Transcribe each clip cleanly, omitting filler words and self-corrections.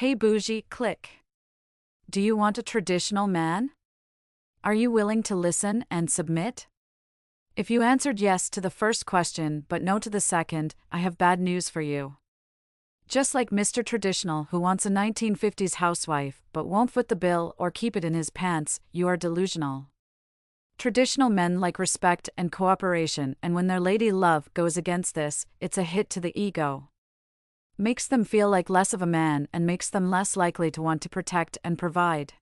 Hey Bougie, click. Do you want a traditional man? Are you willing to listen and submit? If you answered yes to the first question but no to the second, I have bad news for you. Just like Mr. Traditional who wants a 1950s housewife but won't foot the bill or keep it in his pants, you are delusional. Traditional men like respect and cooperation, and when their lady love goes against this, it's a hit to the ego. Makes them feel like less of a man and makes them less likely to want to protect and provide.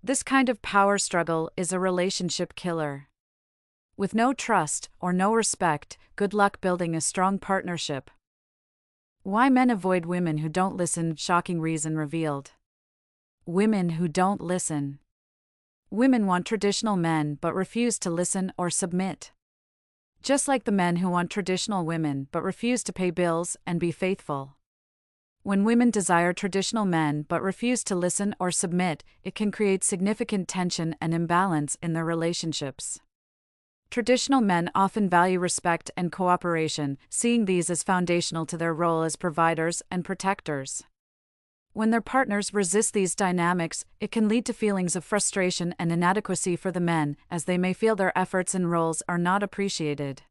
This kind of power struggle is a relationship killer. With no trust or no respect, good luck building a strong partnership. Why men avoid women who don't listen. Shocking reason revealed. Women who don't listen. Women want traditional men but refuse to listen or submit. Just like the men who want traditional women but refuse to pay bills and be faithful. When women desire traditional men but refuse to listen or submit, it can create significant tension and imbalance in their relationships. Traditional men often value respect and cooperation, seeing these as foundational to their role as providers and protectors. When their partners resist these dynamics, it can lead to feelings of frustration and inadequacy for the men, as they may feel their efforts and roles are not appreciated.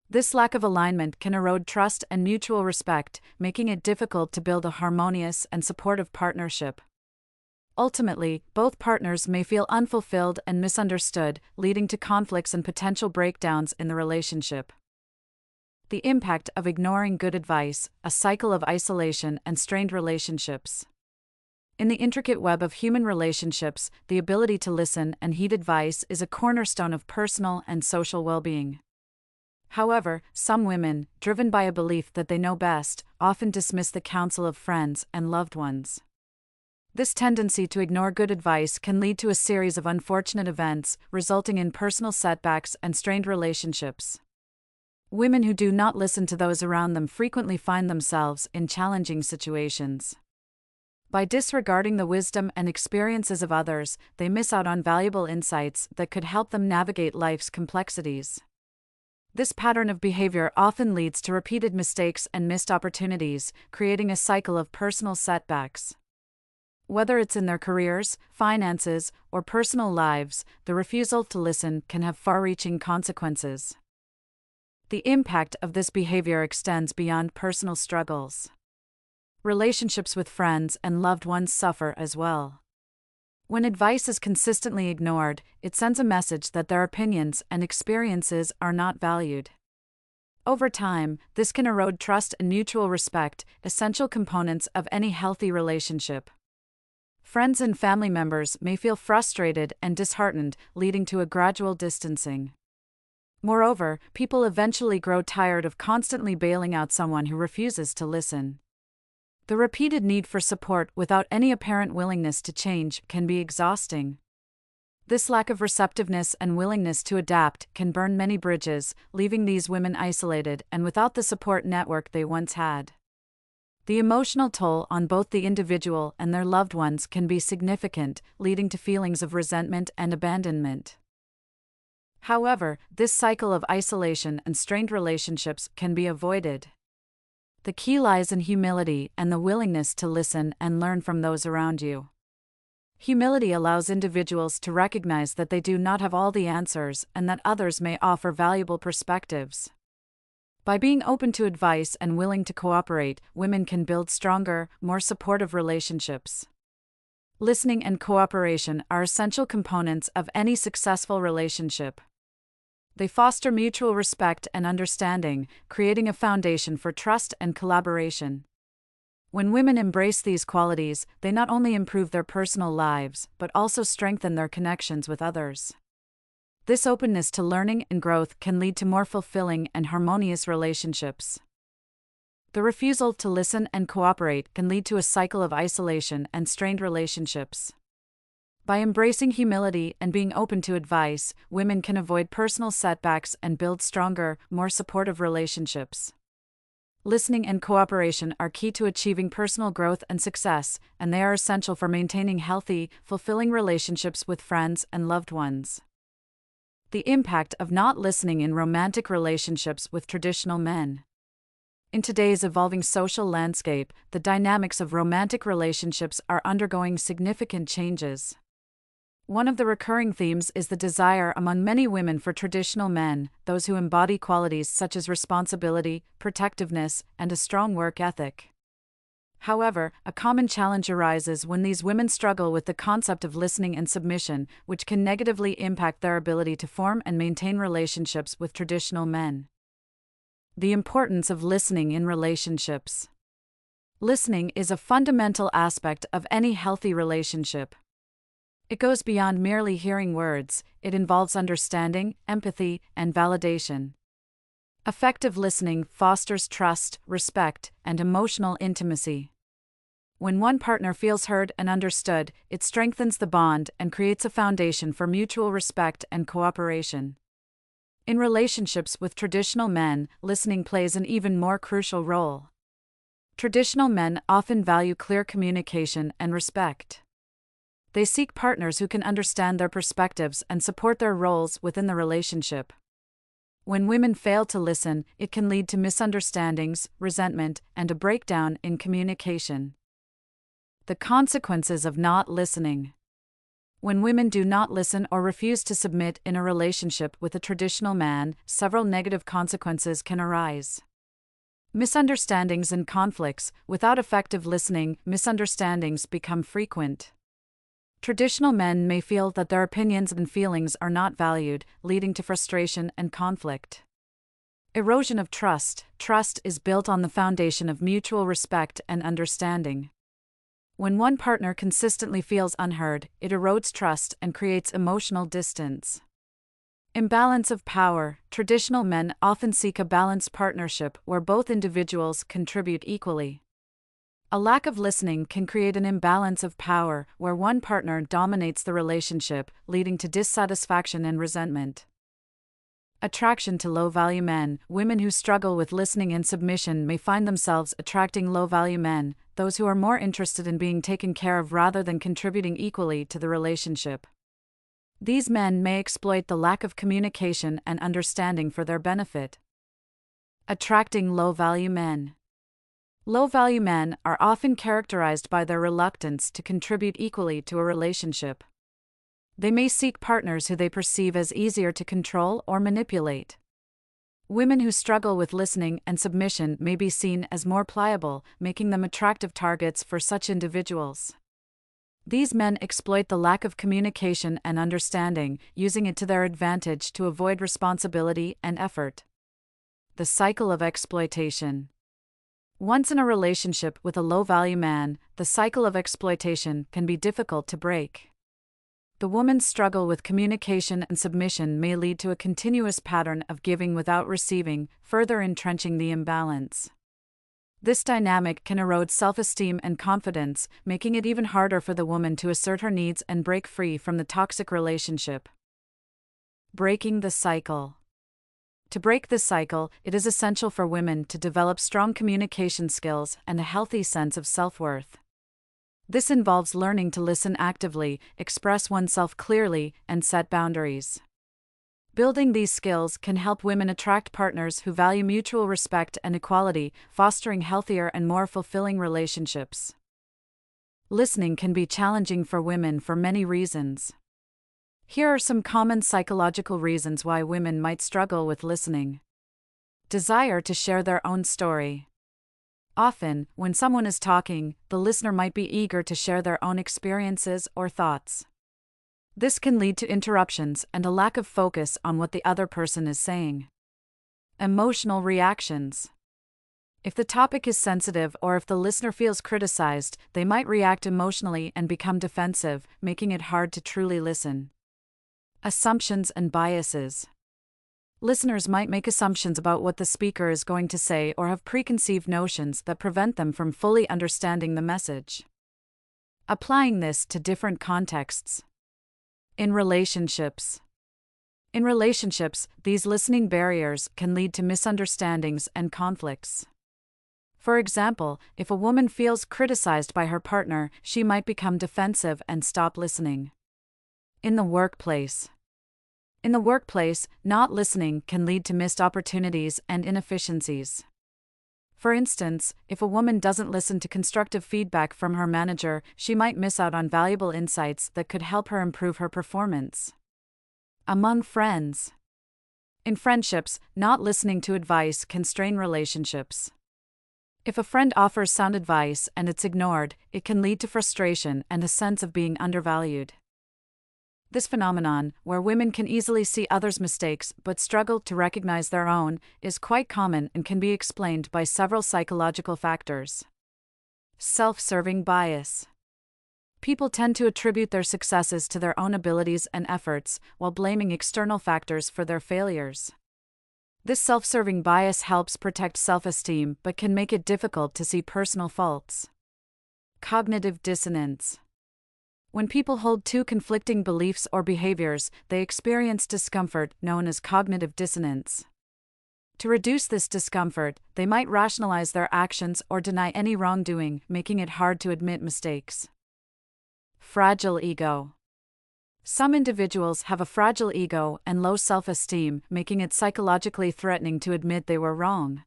This lack of alignment can erode trust and mutual respect, making it difficult to build a harmonious and supportive partnership. Ultimately, both partners may feel unfulfilled and misunderstood, leading to conflicts and potential breakdowns in the relationship. The impact of ignoring good advice, a cycle of isolation and strained relationships. In the intricate web of human relationships, the ability to listen and heed advice is a cornerstone of personal and social well-being. However, some women, driven by a belief that they know best, often dismiss the counsel of friends and loved ones. This tendency to ignore good advice can lead to a series of unfortunate events, resulting in personal setbacks and strained relationships. Women who do not listen to those around them frequently find themselves in challenging situations. By disregarding the wisdom and experiences of others, they miss out on valuable insights that could help them navigate life's complexities. This pattern of behavior often leads to repeated mistakes and missed opportunities, creating a cycle of personal setbacks. Whether it's in their careers, finances, or personal lives, the refusal to listen can have far-reaching consequences. The impact of this behavior extends beyond personal struggles. Relationships with friends and loved ones suffer as well. When advice is consistently ignored, it sends a message that their opinions and experiences are not valued. Over time, this can erode trust and mutual respect, essential components of any healthy relationship. Friends and family members may feel frustrated and disheartened, leading to a gradual distancing. Moreover, people eventually grow tired of constantly bailing out someone who refuses to listen. The repeated need for support without any apparent willingness to change can be exhausting. This lack of receptiveness and willingness to adapt can burn many bridges, leaving these women isolated and without the support network they once had. The emotional toll on both the individual and their loved ones can be significant, leading to feelings of resentment and abandonment. However, this cycle of isolation and strained relationships can be avoided. The key lies in humility and the willingness to listen and learn from those around you. Humility allows individuals to recognize that they do not have all the answers and that others may offer valuable perspectives. By being open to advice and willing to cooperate, women can build stronger, more supportive relationships. Listening and cooperation are essential components of any successful relationship. They foster mutual respect and understanding, creating a foundation for trust and collaboration. When women embrace these qualities, they not only improve their personal lives, but also strengthen their connections with others. This openness to learning and growth can lead to more fulfilling and harmonious relationships. The refusal to listen and cooperate can lead to a cycle of isolation and strained relationships. By embracing humility and being open to advice, women can avoid personal setbacks and build stronger, more supportive relationships. Listening and cooperation are key to achieving personal growth and success, and they are essential for maintaining healthy, fulfilling relationships with friends and loved ones. The impact of not listening in romantic relationships with traditional men. In today's evolving social landscape, the dynamics of romantic relationships are undergoing significant changes. One of the recurring themes is the desire among many women for traditional men, those who embody qualities such as responsibility, protectiveness, and a strong work ethic. However, a common challenge arises when these women struggle with the concept of listening and submission, which can negatively impact their ability to form and maintain relationships with traditional men. The importance of listening in relationships. Listening is a fundamental aspect of any healthy relationship. It goes beyond merely hearing words, it involves understanding, empathy, and validation. Effective listening fosters trust, respect, and emotional intimacy. When one partner feels heard and understood, it strengthens the bond and creates a foundation for mutual respect and cooperation. In relationships with traditional men, listening plays an even more crucial role. Traditional men often value clear communication and respect. They seek partners who can understand their perspectives and support their roles within the relationship. When women fail to listen, it can lead to misunderstandings, resentment, and a breakdown in communication. The consequences of not listening. When women do not listen or refuse to submit in a relationship with a traditional man, several negative consequences can arise. Misunderstandings and conflicts. Without effective listening, misunderstandings become frequent. Traditional men may feel that their opinions and feelings are not valued, leading to frustration and conflict. Erosion of trust. Trust is built on the foundation of mutual respect and understanding. When one partner consistently feels unheard, it erodes trust and creates emotional distance. Imbalance of power. Traditional men often seek a balanced partnership where both individuals contribute equally. A lack of listening can create an imbalance of power where one partner dominates the relationship, leading to dissatisfaction and resentment. Attraction to low-value men. Women who struggle with listening and submission may find themselves attracting low-value men, those who are more interested in being taken care of rather than contributing equally to the relationship. These men may exploit the lack of communication and understanding for their benefit. Attracting low-value men. Low-value men are often characterized by their reluctance to contribute equally to a relationship. They may seek partners who they perceive as easier to control or manipulate. Women who struggle with listening and submission may be seen as more pliable, making them attractive targets for such individuals. These men exploit the lack of communication and understanding, using it to their advantage to avoid responsibility and effort. The cycle of exploitation. Once in a relationship with a low-value man, the cycle of exploitation can be difficult to break. The woman's struggle with communication and submission may lead to a continuous pattern of giving without receiving, further entrenching the imbalance. This dynamic can erode self-esteem and confidence, making it even harder for the woman to assert her needs and break free from the toxic relationship. Breaking the cycle. To break this cycle, it is essential for women to develop strong communication skills and a healthy sense of self-worth. This involves learning to listen actively, express oneself clearly, and set boundaries. Building these skills can help women attract partners who value mutual respect and equality, fostering healthier and more fulfilling relationships. Listening can be challenging for women for many reasons. Here are some common psychological reasons why women might struggle with listening. Desire to share their own story. Often, when someone is talking, the listener might be eager to share their own experiences or thoughts. This can lead to interruptions and a lack of focus on what the other person is saying. Emotional reactions. If the topic is sensitive or if the listener feels criticized, they might react emotionally and become defensive, making it hard to truly listen. Assumptions and biases. Listeners might make assumptions about what the speaker is going to say or have preconceived notions that prevent them from fully understanding the message. Applying this to different contexts. In relationships. In relationships, these listening barriers can lead to misunderstandings and conflicts. For example, if a woman feels criticized by her partner, she might become defensive and stop listening. In the workplace. In the workplace, not listening can lead to missed opportunities and inefficiencies. For instance, if a woman doesn't listen to constructive feedback from her manager, she might miss out on valuable insights that could help her improve her performance. Among friends. In friendships, not listening to advice can strain relationships. If a friend offers sound advice and it's ignored, it can lead to frustration and a sense of being undervalued. This phenomenon, where women can easily see others' mistakes but struggle to recognize their own, is quite common and can be explained by several psychological factors. Self-serving bias. People tend to attribute their successes to their own abilities and efforts, while blaming external factors for their failures. This self-serving bias helps protect self-esteem but can make it difficult to see personal faults. Cognitive dissonance. When people hold two conflicting beliefs or behaviors, they experience discomfort, known as cognitive dissonance. To reduce this discomfort, they might rationalize their actions or deny any wrongdoing, making it hard to admit mistakes. Fragile ego. Some individuals have a fragile ego and low self-esteem, making it psychologically threatening to admit they were wrong.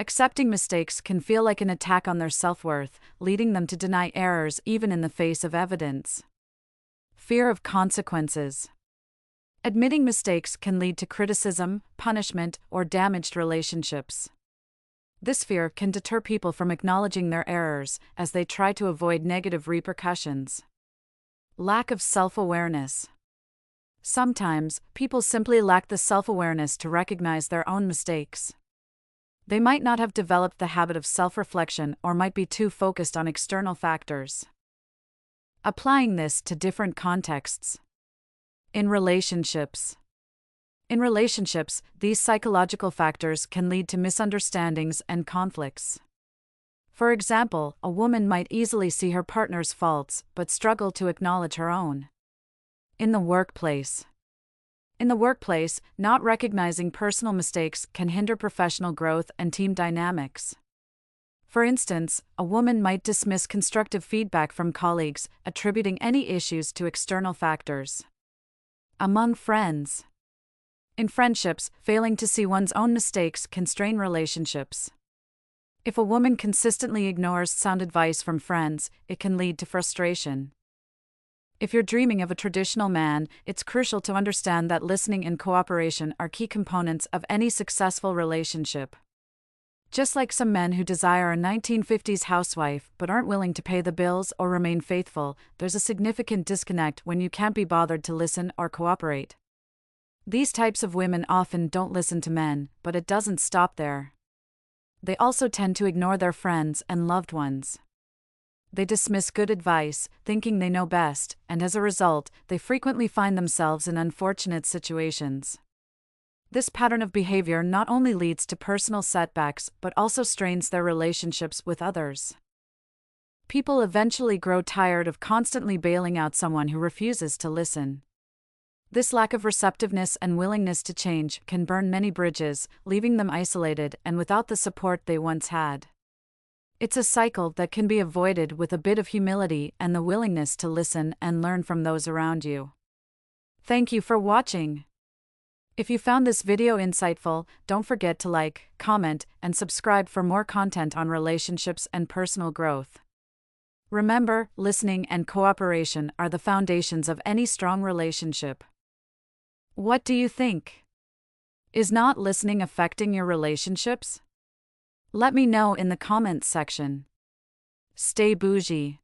Accepting mistakes can feel like an attack on their self-worth, leading them to deny errors even in the face of evidence. Fear of consequences. Admitting mistakes can lead to criticism, punishment, or damaged relationships. This fear can deter people from acknowledging their errors, as they try to avoid negative repercussions. Lack of self-awareness. Sometimes, people simply lack the self-awareness to recognize their own mistakes. They might not have developed the habit of self-reflection or might be too focused on external factors. Applying this to different contexts. In relationships. In relationships, these psychological factors can lead to misunderstandings and conflicts. For example, a woman might easily see her partner's faults but struggle to acknowledge her own. In the workplace. In the workplace, not recognizing personal mistakes can hinder professional growth and team dynamics. For instance, a woman might dismiss constructive feedback from colleagues, attributing any issues to external factors. Among friends. In friendships, failing to see one's own mistakes can strain relationships. If a woman consistently ignores sound advice from friends, it can lead to frustration. If you're dreaming of a traditional man, it's crucial to understand that listening and cooperation are key components of any successful relationship. Just like some men who desire a 1950s housewife but aren't willing to pay the bills or remain faithful, there's a significant disconnect when you can't be bothered to listen or cooperate. These types of women often don't listen to men, but it doesn't stop there. They also tend to ignore their friends and loved ones. They dismiss good advice, thinking they know best, and as a result, they frequently find themselves in unfortunate situations. This pattern of behavior not only leads to personal setbacks but also strains their relationships with others. People eventually grow tired of constantly bailing out someone who refuses to listen. This lack of receptiveness and willingness to change can burn many bridges, leaving them isolated and without the support they once had. It's a cycle that can be avoided with a bit of humility and the willingness to listen and learn from those around you. Thank you for watching. If you found this video insightful, don't forget to like, comment, and subscribe for more content on relationships and personal growth. Remember, listening and cooperation are the foundations of any strong relationship. What do you think? Is not listening affecting your relationships? Let me know in the comments section. Stay bougie.